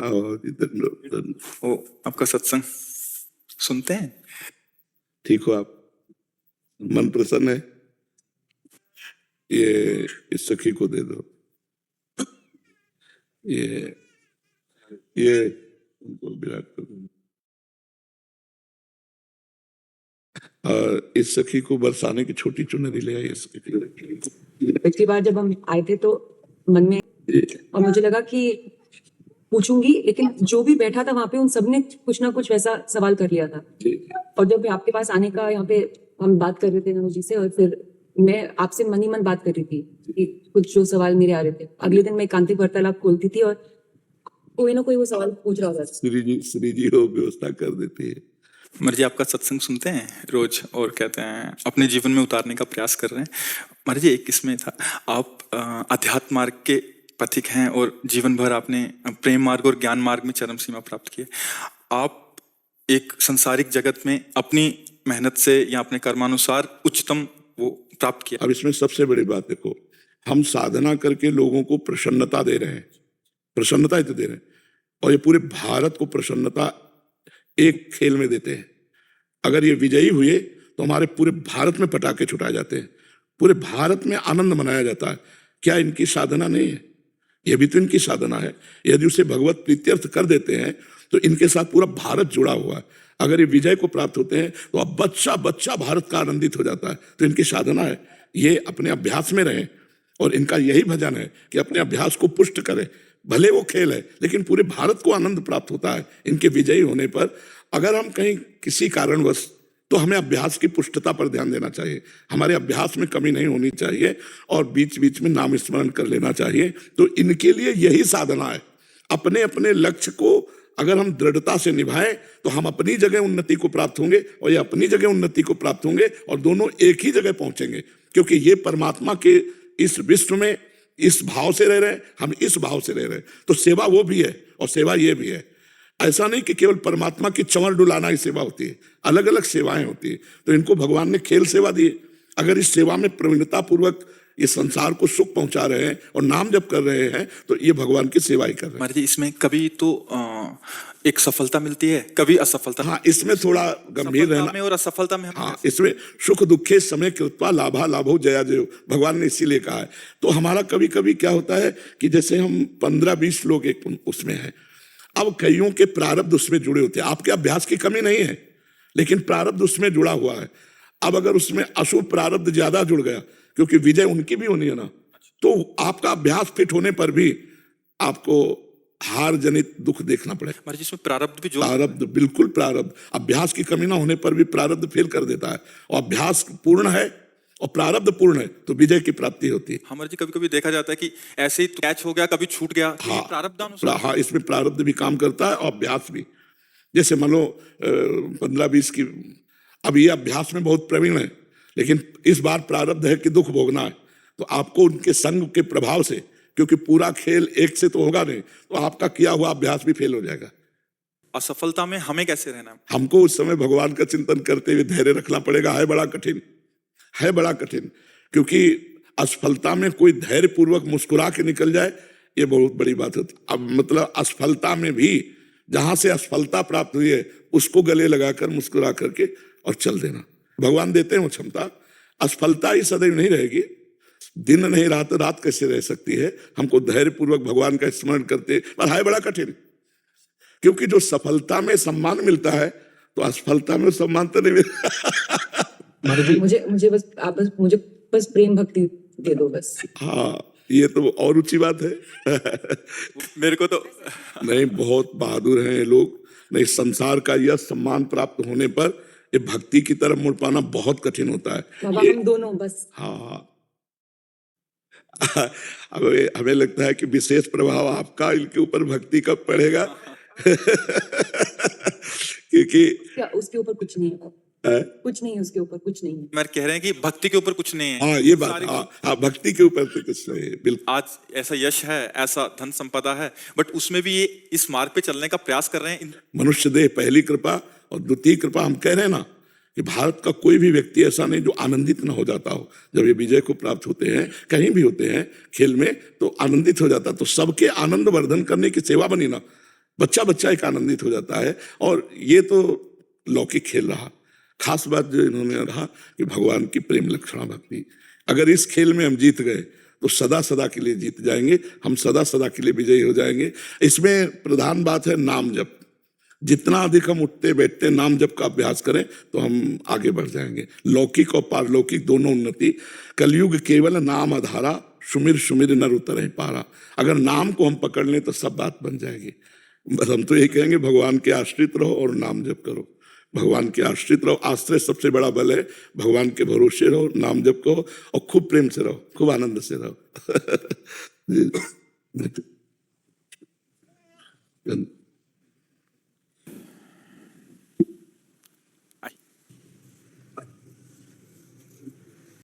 जितेंद्र, ओ, आपका सत्संग सुनते हैं? ठीक हो आप? मन प्रसन्न है? ये इस सखी को दे दो। ये उनको विराट कर दो। और इस सखी को बरसाने की छोटी चुनरी ले आई। इस सखी पिछली बार जब हम आए थे तो मन में और मुझे लगा कि पूछूंगी, लेकिन जो भी बैठा था वहां पे उन सबने कुछ ना कुछ वैसा सवाल कर लिया था। और जब आपके पास आने का यहाँ पे हम बात कर रहे थे नमो जी से, और फिर मैं आपसे मन ही मन बात कर रही थी कि कुछ जो सवाल मेरे आ रहे थे। अगले दिन मैं एकांतिक वार्तालाप खोलती थी और कोई ना कोई वो सवाल पूछ रहा होता। श्री जी हो व्यवस्था कर देती है। मर जी, आपका सत्संग सुनते हैं रोज और कहते हैं अपने जीवन में उतारने का प्रयास कर रहे हैं। मर जी, एक इसमें था, आप अध्यात्म मार्ग के पथिक हैं और जीवन भर आपने प्रेम मार्ग और ज्ञान मार्ग में चरम सीमा प्राप्त की है। आप एक संसारिक जगत में अपनी मेहनत से या अपने कर्मानुसार उच्चतम वो प्राप्त किया। अब इसमें सबसे बड़ी बात देखो, हम साधना करके लोगों को प्रसन्नता दे रहे हैं, प्रसन्नता ही तो दे रहे हैं, और ये पूरे भारत को प्रसन्नता एक खेल में देते हैं। अगर ये विजयी हुए तो हमारे पूरे भारत में पटाखे छुटाए जाते हैं, पूरे भारत में आनंद मनाया जाता है। क्या इनकी साधना नहीं है? यह भी तो इनकी साधना है। यदि उसे भगवत प्रीत्यर्थ कर देते हैं तो इनके साथ पूरा भारत जुड़ा हुआ है। अगर ये विजय को प्राप्त होते हैं तो अब बच्चा बच्चा भारत का आनंदित हो जाता है। तो इनकी साधना है, ये अपने अभ्यास में रहें, और इनका यही भजन है कि अपने अभ्यास को पुष्ट करें। भले वो खेल है, लेकिन पूरे भारत को आनंद प्राप्त होता है इनके विजयी होने पर। अगर हम कहीं किसी कारणवश, तो हमें अभ्यास की पुष्टता पर ध्यान देना चाहिए। हमारे अभ्यास में कमी नहीं होनी चाहिए और बीच बीच में नाम स्मरण कर लेना चाहिए। तो इनके लिए यही साधना है। अपने अपने लक्ष्य को अगर हम दृढ़ता से निभाएं तो हम अपनी जगह उन्नति को प्राप्त होंगे और ये अपनी जगह उन्नति को प्राप्त होंगे, और दोनों एक ही जगह पहुंचेंगे। क्योंकि ये परमात्मा के इस विश्व में इस भाव से रह रहे हैं, हम इस भाव से रह रहे हैं। तो सेवा वो भी है और सेवा ये भी है। ऐसा नहीं कि केवल परमात्मा की चंवर डुलाना ही सेवा होती है, अलग अलग सेवाएं होती है। तो इनको भगवान ने खेल सेवा दी है। अगर इस सेवा में प्रवीणता पूर्वक ये संसार को सुख पहुंचा रहे हैं और नाम जप कर रहे हैं तो ये भगवान की सेवा ही कर रहे हैं। महाराज जी, इसमें कभी तो एक सफलता मिलती है, कभी असफलता। हाँ, इसमें थोड़ा गंभीर रहना में और असफलता में। हाँ, इसमें सुख दुखे समय कृत्वा लाभा लाभो जया जयो, भगवान ने इसीलिए कहा है। तो हमारा कभी कभी क्या होता है कि जैसे हम 15-20 लोग एक उसमें हैं, अब कईयों के प्रारब्ध उसमें जुड़े होते हैं। आपके अभ्यास की कमी नहीं है, लेकिन प्रारब्ध उसमें जुड़ा हुआ है। अब अगर उसमें अशुभ प्रारब्ध ज्यादा जुड़ गया, क्योंकि विजय उनकी भी होनी है ना, तो आपका अभ्यास फिट होने पर भी आपको हार जनित दुख देखना पड़ेगा। जिसमें प्रारब्ध भी जो प्रारब्ध, बिल्कुल प्रारब्ध, अभ्यास की कमी ना होने पर भी प्रारब्ध फेल कर देता है। और अभ्यास पूर्ण है और प्रारब्ध पूर्ण है तो विजय की प्राप्ति होती है। हमारे जी, कभी कभी देखा जाता है कि ऐसे ही कैच हो गया, कभी छूट गया। हाँ, प्रारब्ध हाँ, इसमें प्रारब्ध भी काम करता है और अभ्यास भी। जैसे मान लो 15-20 की, अब ये अभ्यास में बहुत प्रवीण है, लेकिन इस बार प्रारब्ध है कि दुख भोगना है, तो आपको उनके संग के प्रभाव से, क्योंकि पूरा खेल एक से तो होगा नहीं, तो आपका किया हुआ अभ्यास भी फेल हो जाएगा। असफलता में हमें कैसे रहना? हमको उस समय भगवान का चिंतन करते हुए धैर्य रखना पड़ेगा। है बड़ा कठिन, है बड़ा कठिन, क्योंकि असफलता में कोई धैर्य पूर्वक मुस्कुरा के निकल जाए, ये बहुत बड़ी बात होती है। अब मतलब असफलता में भी जहां से असफलता प्राप्त हुई है उसको गले लगाकर मुस्कुरा करके और चल देना। भगवान देते हैं वो क्षमता। असफलता ही सदैव नहीं रहेगी, दिन नहीं रात, रात कैसे रह सकती है। हमको धैर्य पूर्वक भगवान का स्मरण करते, पर है बड़ा कठिन, क्योंकि जो सफलता में सम्मान मिलता है तो असफलता में सम्मान तो नहीं मिलता। मुझे बस प्रेम भक्ति दे दो बस। हाँ, ये तो और ऊंची बात है। मेरे को तो नहीं, बहुत बहादुर हैं ये लोग। नहीं, संसार का यह सम्मान प्राप्त होने पर ये भक्ति की तरफ मुड़ पाना बहुत कठिन होता है। बाबा हम दोनों बस। हाँ, हमें लगता है कि विशेष प्रभाव आपका इनके ऊपर भक्ति कब पड़ेगा। क्योंकि उसके ऊपर कुछ नहीं है, कुछ नहीं है उसके ऊपर, कुछ नहीं है। मैं कह रहे हैं कि भक्ति के ऊपर कुछ नहीं है। हाँ, ये बात, हाँ, भक्ति के ऊपर तो कुछ नहीं है, बिल्कुल। आज ऐसा यश है, ऐसा धन संपदा है, बट उसमें भी ये इस मार्ग पे चलने का प्रयास कर रहे हैं। मनुष्य देह पहली कृपा और द्वितीय कृपा। हम कह रहे हैं ना कि भारत का कोई भी व्यक्ति ऐसा नहीं जो आनंदित न हो जाता हो जब ये विजय को प्राप्त होते हैं। कहीं भी होते हैं खेल में तो आनंदित हो जाता। तो सबके आनंद वर्धन करने की सेवा बनी ना। बच्चा बच्चा एक आनंदित हो जाता है। और ये तो लौकिक खेल रहा। खास बात जो इन्होंने रहा कि भगवान की प्रेम लक्षणा भक्ति, अगर इस खेल में हम जीत गए तो सदा सदा के लिए जीत जाएंगे, हम सदा सदा के लिए विजयी हो जाएंगे। इसमें प्रधान बात है नाम जप। जितना अधिक हम उठते बैठते नाम जप का अभ्यास करें तो हम आगे बढ़ जाएंगे। लौकिक और पारलौकिक दोनों उन्नति। कलयुग केवल नाम आधारा, सुमिर सुमिर नर उतरहि पारा। अगर नाम को हम पकड़ लें तो सब बात बन जाएगी। बस हम तो यही कहेंगे, भगवान के आश्रित रहो और नाम जप करो। भगवान के आश्रित रहो, आश्रय सबसे बड़ा बल है। भगवान के भरोसे रहो, नाम जप करो और खूब प्रेम से रहो, खूब आनंद से रहो।